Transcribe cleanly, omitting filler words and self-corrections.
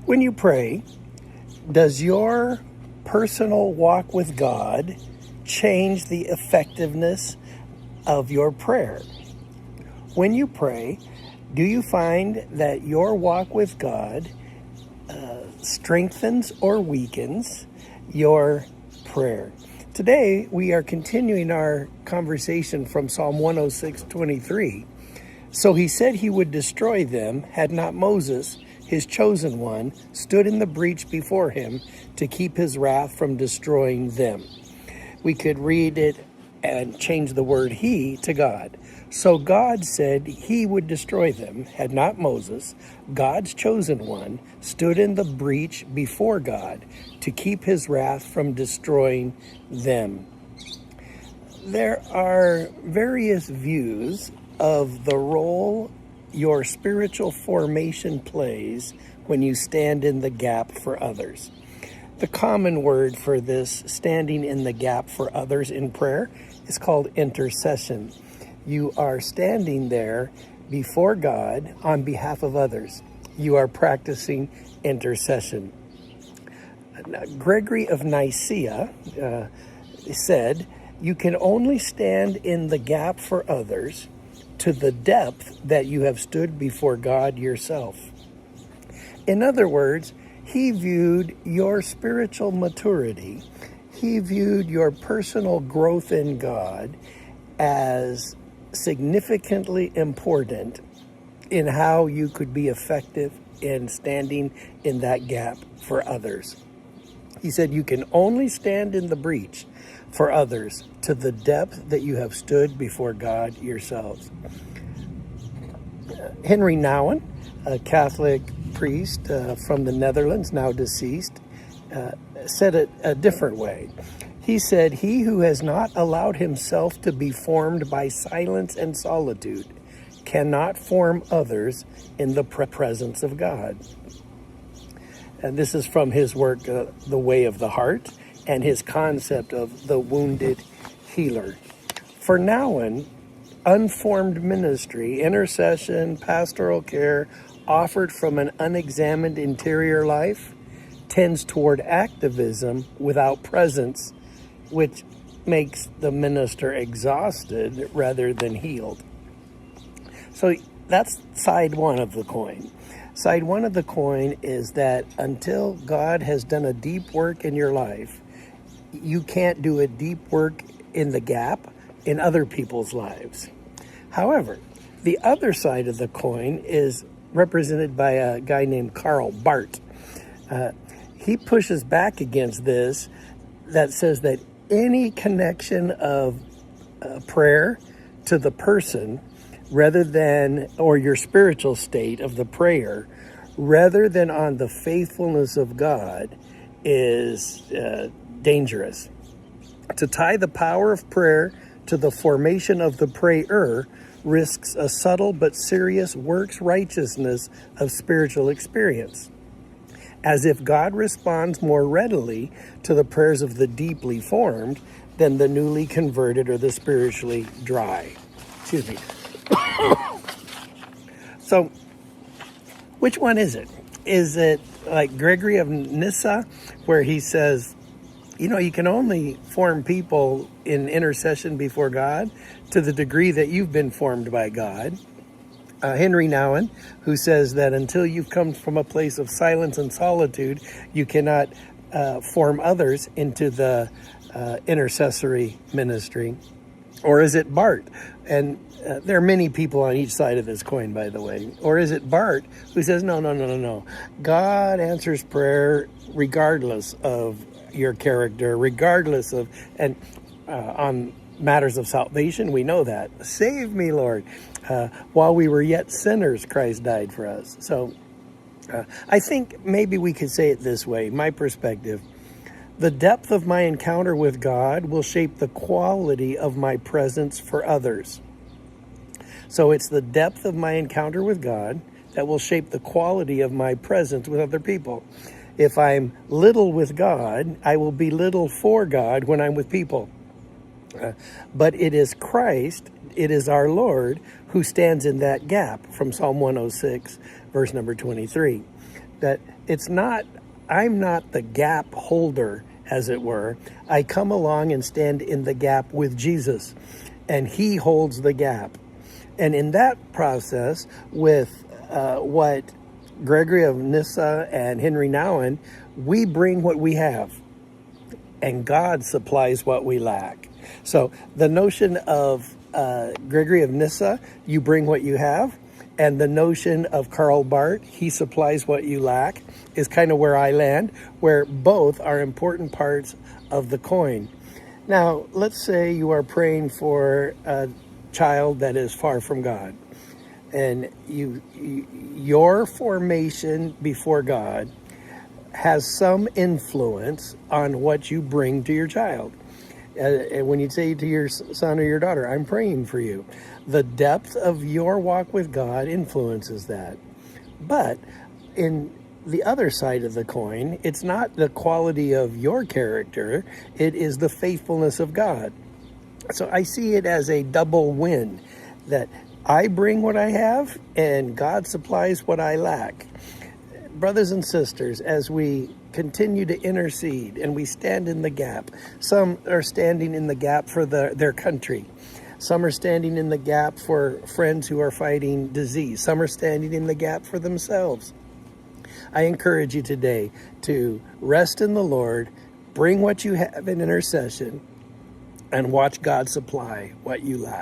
When you pray, does your personal walk with God change the effectiveness of your prayer? When you pray, do you find that your walk with God strengthens or weakens your prayer? Today, we are continuing our conversation from Psalm 106:23. So he said he would destroy them, had not Moses, his chosen one, stood in the breach before him to keep his wrath from destroying them. We could read it and change the word he to God. So God said he would destroy them, had not Moses, God's chosen one, stood in the breach before God to keep his wrath from destroying them. There are various views of the role your spiritual formation plays when you stand in the gap for others. The common word for this, standing in the gap for others in prayer, is called intercession. You are standing there before God on behalf of others. You are practicing intercession. Gregory of Nyssa said, "You can only stand in the gap for others to the depth that you have stood before God yourself." In other words, he viewed your spiritual maturity, he viewed your personal growth in God as significantly important in how you could be effective in standing in that gap for others. He said, you can only stand in the breach for others to the depth that you have stood before God yourselves. Henri Nouwen, a Catholic priest from the Netherlands, now deceased, said it a different way. He said, "He who has not allowed himself to be formed by silence and solitude cannot form others in the presence of God." And this is from his work, The Way of the Heart, and his concept of the wounded healer. For Nouwen, unformed ministry, intercession, pastoral care offered from an unexamined interior life tends toward activism without presence, which makes the minister exhausted rather than healed. So that's side one of the coin. Side one of the coin is that until God has done a deep work in your life, you can't do a deep work in the gap in other people's lives. However, the other side of the coin is represented by a guy named Karl Barth. He pushes back against this, that says that any connection of prayer to the person rather than, or your spiritual state of the prayer, rather than on the faithfulness of God, is dangerous. To tie the power of prayer to the formation of the prayer risks a subtle but serious works righteousness of spiritual experience, as if God responds more readily to the prayers of the deeply formed than the newly converted or the spiritually dry. Excuse me. So, which one is it? Is it like Gregory of Nyssa, where he says, you can only form people in intercession before God to the degree that you've been formed by God? Henri Nouwen, who says that until you've come from a place of silence and solitude, you cannot form others into the intercessory ministry. Or is it Barth? And there are many people on each side of this coin, by the way. Or is it Barth who says, no. God answers prayer regardless of your character, regardless of, and on matters of salvation, we know that. Save me, Lord. While we were yet sinners, Christ died for us. So I think maybe we could say it this way, my perspective. The depth of my encounter with God will shape the quality of my presence for others. So it's the depth of my encounter with God that will shape the quality of my presence with other people. If I'm little with God, I will be little for God when I'm with people. But it is Christ, it is our Lord, who stands in that gap from Psalm 106, verse number 23. that I'm not the gap holder, as it were. I come along and stand in the gap with Jesus, and he holds the gap. And in that process, with what Gregory of Nyssa and Henri Nouwen, we bring what we have, and God supplies what we lack. So the notion of Gregory of Nyssa, you bring what you have, and the notion of Karl Barth, he supplies what you lack, is kind of where I land, where both are important parts of the coin. Now, let's say you are praying for a child that is far from God, and your formation before God has some influence on what you bring to your child. And when you say to your son or your daughter, I'm praying for you, the depth of your walk with God influences that. But in the other side of the coin, it's not the quality of your character, it is the faithfulness of God. So I see it as a double win, that I bring what I have and God supplies what I lack. Brothers and sisters, as we continue to intercede and we stand in the gap, some are standing in the gap for their country. Some are standing in the gap for friends who are fighting disease. Some are standing in the gap for themselves. I encourage you today to rest in the Lord, bring what you have in intercession, and watch God supply what you lack.